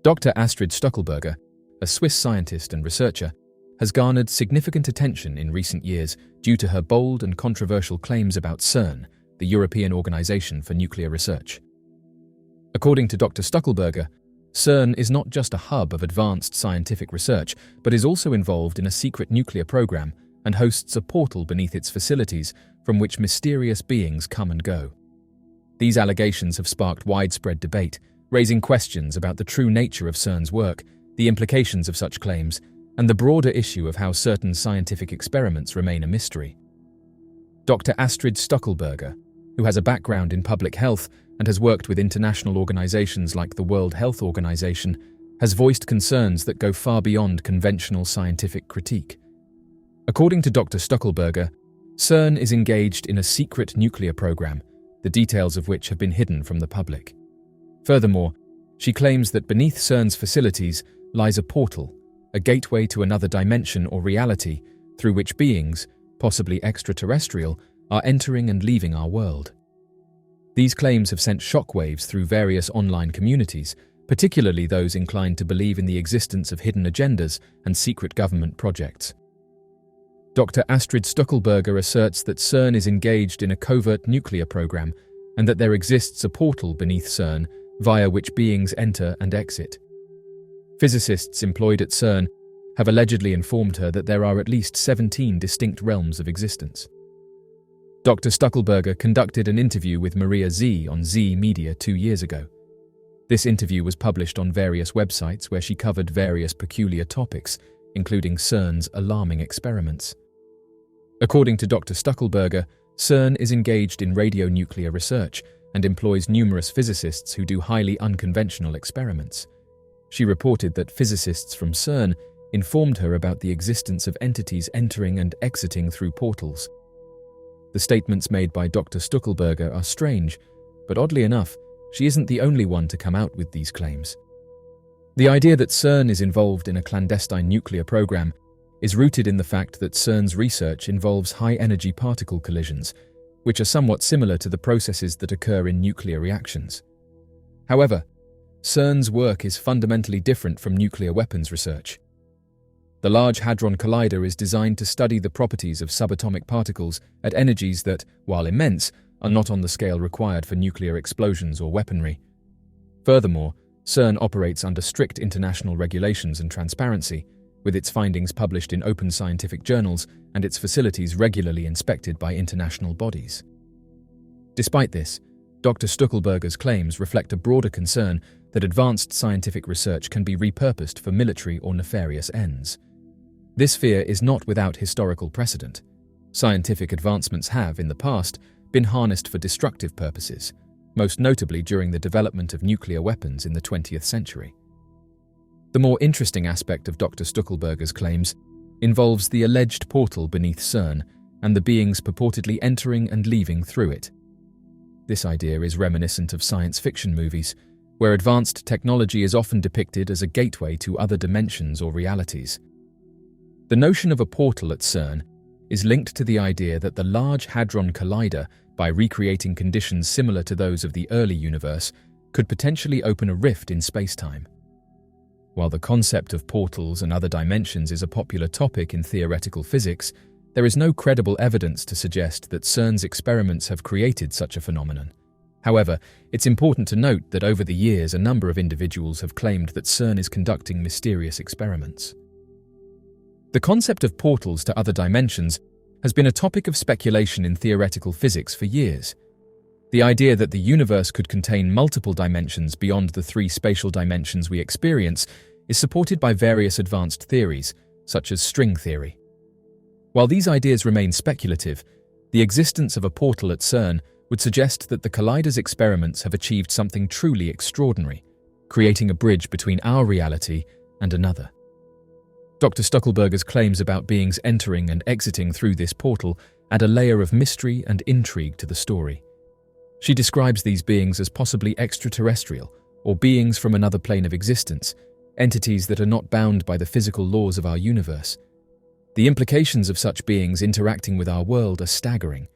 Dr. Astrid Stuckelberger, a Swiss scientist and researcher, has garnered significant attention in recent years due to her bold and controversial claims about CERN, the European Organization for Nuclear Research. According to Dr. Stuckelberger, CERN is not just a hub of advanced scientific research, but is also involved in a secret nuclear program and hosts a portal beneath its facilities from which mysterious beings come and go. These allegations have sparked widespread debate, raising questions about the true nature of CERN's work, the implications of such claims, and the broader issue of how certain scientific experiments remain a mystery. Dr. Astrid Stuckelberger, who has a background in public health and has worked with international organizations like the World Health Organization, has voiced concerns that go far beyond conventional scientific critique. According to Dr. Stuckelberger, CERN is engaged in a secret nuclear program, the details of which have been hidden from the public. Furthermore, she claims that beneath CERN's facilities lies a portal, a gateway to another dimension or reality through which beings, possibly extraterrestrial, are entering and leaving our world. These claims have sent shockwaves through various online communities, particularly those inclined to believe in the existence of hidden agendas and secret government projects. Dr. Astrid Stuckelberger asserts that CERN is engaged in a covert nuclear program and that there exists a portal beneath CERN via which beings enter and exit. Physicists employed at CERN have allegedly informed her that there are at least 17 distinct realms of existence. Dr. Stuckelberger conducted an interview with Maria Z on Z Media 2 years ago. This interview was published on various websites where she covered various peculiar topics, including CERN's alarming experiments. According to Dr. Stuckelberger, CERN is engaged in radionuclear research and employs numerous physicists who do highly unconventional experiments. She reported that physicists from CERN informed her about the existence of entities entering and exiting through portals. The statements made by Dr. Stuckelberger are strange, but oddly enough, she isn't the only one to come out with these claims. The idea that CERN is involved in a clandestine nuclear program is rooted in the fact that CERN's research involves high-energy particle collisions, which are somewhat similar to the processes that occur in nuclear reactions. However, CERN's work is fundamentally different from nuclear weapons research. The Large Hadron Collider is designed to study the properties of subatomic particles at energies that, while immense, are not on the scale required for nuclear explosions or weaponry. Furthermore, CERN operates under strict international regulations and transparency, with its findings published in open scientific journals and its facilities regularly inspected by international bodies. Despite this, Dr. Stuckelberger's claims reflect a broader concern that advanced scientific research can be repurposed for military or nefarious ends. This fear is not without historical precedent. Scientific advancements have, in the past, been harnessed for destructive purposes, most notably during the development of nuclear weapons in the 20th century. The more interesting aspect of Dr. Stuckelberger's claims involves the alleged portal beneath CERN and the beings purportedly entering and leaving through it. This idea is reminiscent of science fiction movies, where advanced technology is often depicted as a gateway to other dimensions or realities. The notion of a portal at CERN is linked to the idea that the Large Hadron Collider, by recreating conditions similar to those of the early universe, could potentially open a rift in space-time. While the concept of portals and other dimensions is a popular topic in theoretical physics, there is no credible evidence to suggest that CERN's experiments have created such a phenomenon. However, it's important to note that over the years a number of individuals have claimed that CERN is conducting mysterious experiments. The concept of portals to other dimensions has been a topic of speculation in theoretical physics for years. The idea that the universe could contain multiple dimensions beyond the 3 spatial dimensions we experience is supported by various advanced theories, such as string theory. While these ideas remain speculative, the existence of a portal at CERN would suggest that the Collider's experiments have achieved something truly extraordinary, creating a bridge between our reality and another. Dr. Stuckelberger's claims about beings entering and exiting through this portal add a layer of mystery and intrigue to the story. She describes these beings as possibly extraterrestrial, or beings from another plane of existence, entities that are not bound by the physical laws of our universe. The implications of such beings interacting with our world are staggering.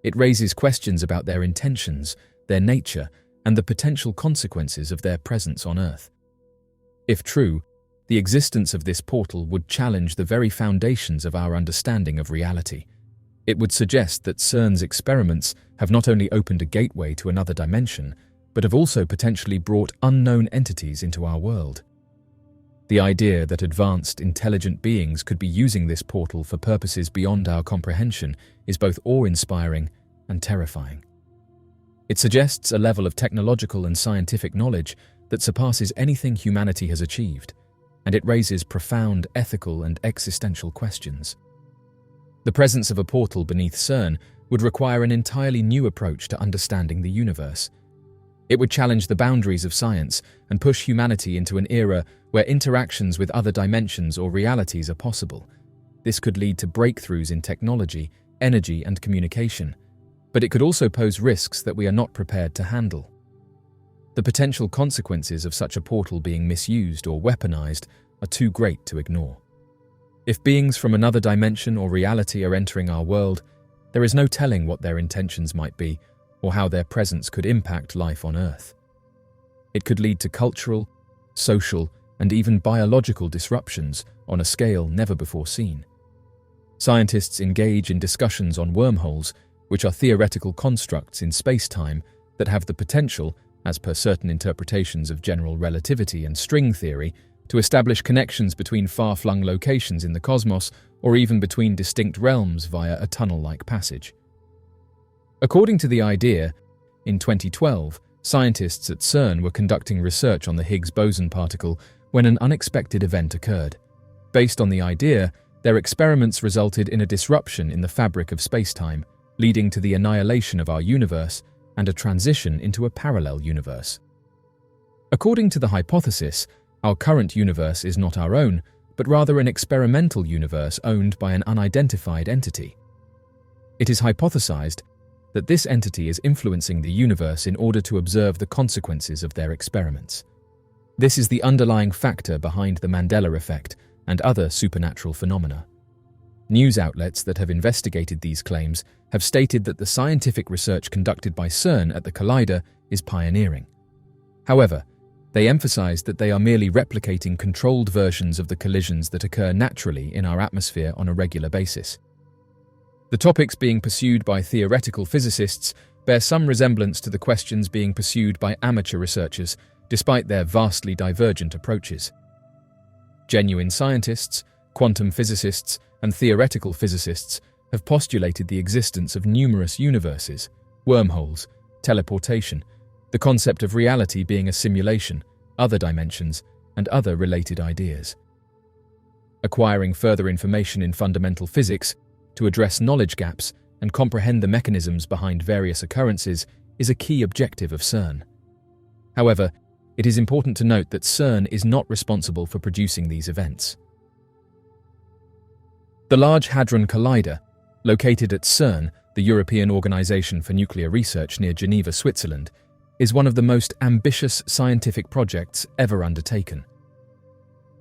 It raises questions about their intentions, their nature, and the potential consequences of their presence on Earth. If true, the existence of this portal would challenge the very foundations of our understanding of reality. It would suggest that CERN's experiments have not only opened a gateway to another dimension, but have also potentially brought unknown entities into our world. The idea that advanced, intelligent beings could be using this portal for purposes beyond our comprehension is both awe-inspiring and terrifying. It suggests a level of technological and scientific knowledge that surpasses anything humanity has achieved, and it raises profound ethical and existential questions. The presence of a portal beneath CERN would require an entirely new approach to understanding the universe. It would challenge the boundaries of science and push humanity into an era where interactions with other dimensions or realities are possible. This could lead to breakthroughs in technology, energy, and communication, but it could also pose risks that we are not prepared to handle. The potential consequences of such a portal being misused or weaponized are too great to ignore. If beings from another dimension or reality are entering our world, there is no telling what their intentions might be or how their presence could impact life on Earth. It could lead to cultural, social, and even biological disruptions on a scale never before seen. Scientists engage in discussions on wormholes, which are theoretical constructs in space-time that have the potential, as per certain interpretations of general relativity and string theory, to establish connections between far-flung locations in the cosmos or even between distinct realms via a tunnel-like passage. According to the idea, in 2012, scientists at CERN were conducting research on the Higgs boson particle when an unexpected event occurred. Based on the idea, their experiments resulted in a disruption in the fabric of space-time, leading to the annihilation of our universe and a transition into a parallel universe. According to the hypothesis, our current universe is not our own, but rather an experimental universe owned by an unidentified entity. It is hypothesized that this entity is influencing the universe in order to observe the consequences of their experiments. This is the underlying factor behind the Mandela effect and other supernatural phenomena. News outlets that have investigated these claims have stated that the scientific research conducted by CERN at the Collider is pioneering. However, they emphasize that they are merely replicating controlled versions of the collisions that occur naturally in our atmosphere on a regular basis. The topics being pursued by theoretical physicists bear some resemblance to the questions being pursued by amateur researchers, despite their vastly divergent approaches. Genuine scientists, quantum physicists, and theoretical physicists have postulated the existence of numerous universes, wormholes, teleportation, the concept of reality being a simulation, other dimensions, and other related ideas. Acquiring further information in fundamental physics to address knowledge gaps and comprehend the mechanisms behind various occurrences is a key objective of CERN. However, it is important to note that CERN is not responsible for producing these events. The Large Hadron Collider, located at CERN, the European Organization for Nuclear Research near Geneva, Switzerland, is one of the most ambitious scientific projects ever undertaken.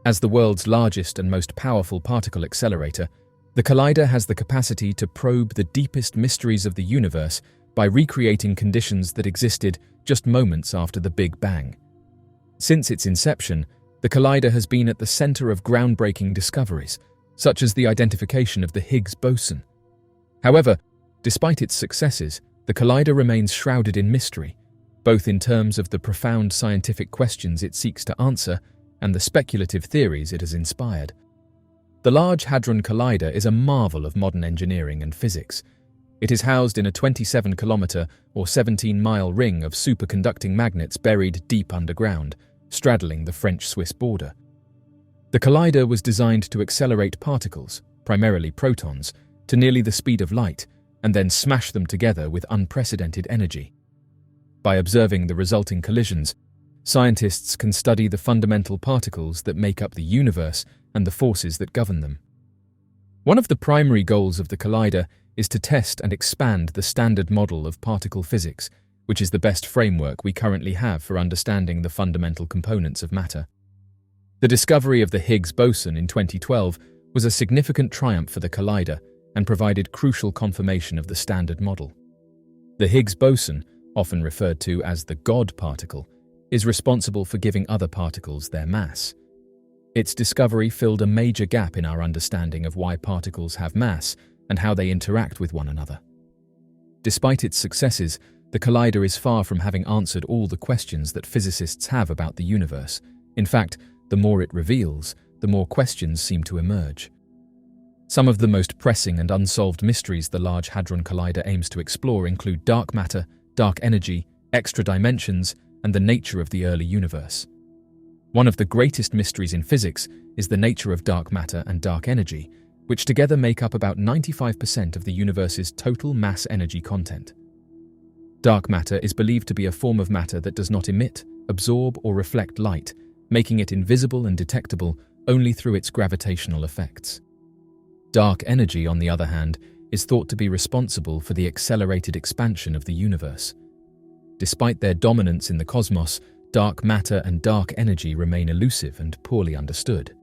As the world's largest and most powerful particle accelerator, the Collider has the capacity to probe the deepest mysteries of the universe by recreating conditions that existed just moments after the Big Bang. Since its inception, the Collider has been at the center of groundbreaking discoveries, such as the identification of the Higgs boson. However, despite its successes, the Collider remains shrouded in mystery, both in terms of the profound scientific questions it seeks to answer and the speculative theories it has inspired. The Large Hadron Collider is a marvel of modern engineering and physics. It is housed in a 27-kilometer or 17-mile ring of superconducting magnets buried deep underground, straddling the French-Swiss border. The Collider was designed to accelerate particles, primarily protons, to nearly the speed of light, and then smash them together with unprecedented energy. By observing the resulting collisions, scientists can study the fundamental particles that make up the universe and the forces that govern them. One of the primary goals of the Collider is to test and expand the standard model of particle physics, which is the best framework we currently have for understanding the fundamental components of matter. The discovery of the Higgs boson in 2012 was a significant triumph for the Collider and provided crucial confirmation of the standard model. The Higgs boson, often referred to as the God particle, is responsible for giving other particles their mass. Its discovery filled a major gap in our understanding of why particles have mass and how they interact with one another. Despite its successes, the collider is far from having answered all the questions that physicists have about the universe. In fact, the more it reveals, the more questions seem to emerge. Some of the most pressing and unsolved mysteries the Large Hadron Collider aims to explore include dark matter, dark energy, extra dimensions, and the nature of the early universe. One of the greatest mysteries in physics is the nature of dark matter and dark energy, which together make up about 95% of the universe's total mass energy content. Dark matter is believed to be a form of matter that does not emit, absorb, or reflect light, making it invisible and detectable only through its gravitational effects. Dark energy, on the other hand, is thought to be responsible for the accelerated expansion of the universe. Despite their dominance in the cosmos, dark matter and dark energy remain elusive and poorly understood.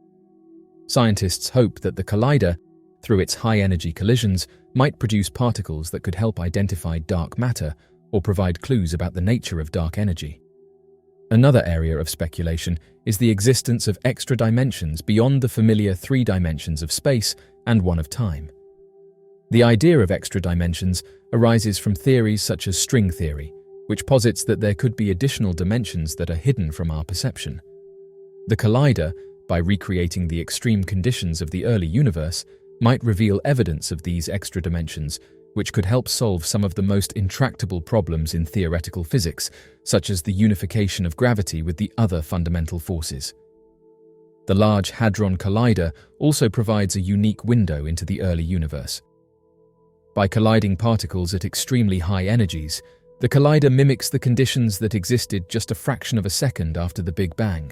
Scientists hope that the collider, through its high-energy collisions, might produce particles that could help identify dark matter or provide clues about the nature of dark energy. Another area of speculation is the existence of extra dimensions beyond the familiar 3 dimensions of space and one of time. The idea of extra dimensions arises from theories such as string theory, which posits that there could be additional dimensions that are hidden from our perception. The collider, by recreating the extreme conditions of the early universe, might reveal evidence of these extra dimensions, which could help solve some of the most intractable problems in theoretical physics, such as the unification of gravity with the other fundamental forces. The Large Hadron Collider also provides a unique window into the early universe. By colliding particles at extremely high energies, the collider mimics the conditions that existed just a fraction of a second after the Big Bang.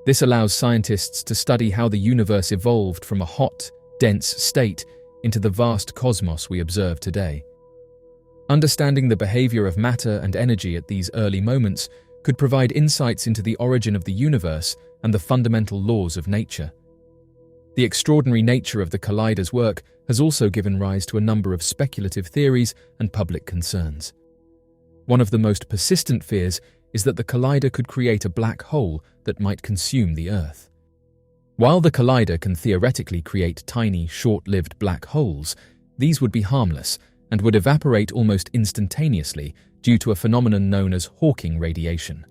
This allows scientists to study how the universe evolved from a hot, dense state into the vast cosmos we observe today. Understanding the behavior of matter and energy at these early moments could provide insights into the origin of the universe and the fundamental laws of nature. The extraordinary nature of the collider's work has also given rise to a number of speculative theories and public concerns. One of the most persistent fears is that the collider could create a black hole that might consume the Earth. While the collider can theoretically create tiny, short-lived black holes, these would be harmless and would evaporate almost instantaneously due to a phenomenon known as Hawking radiation.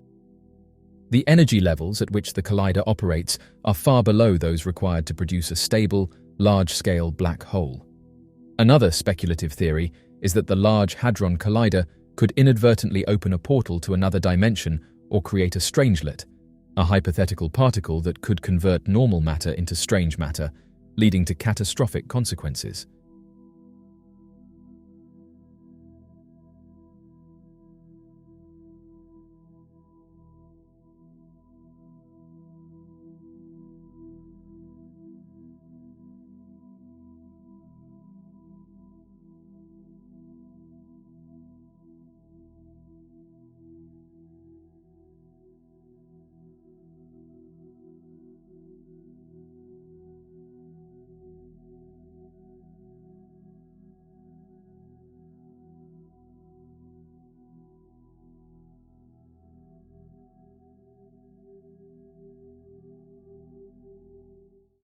The energy levels at which the collider operates are far below those required to produce a stable, large-scale black hole. Another speculative theory is that the Large Hadron Collider could inadvertently open a portal to another dimension or create a strangelet, a hypothetical particle that could convert normal matter into strange matter, leading to catastrophic consequences.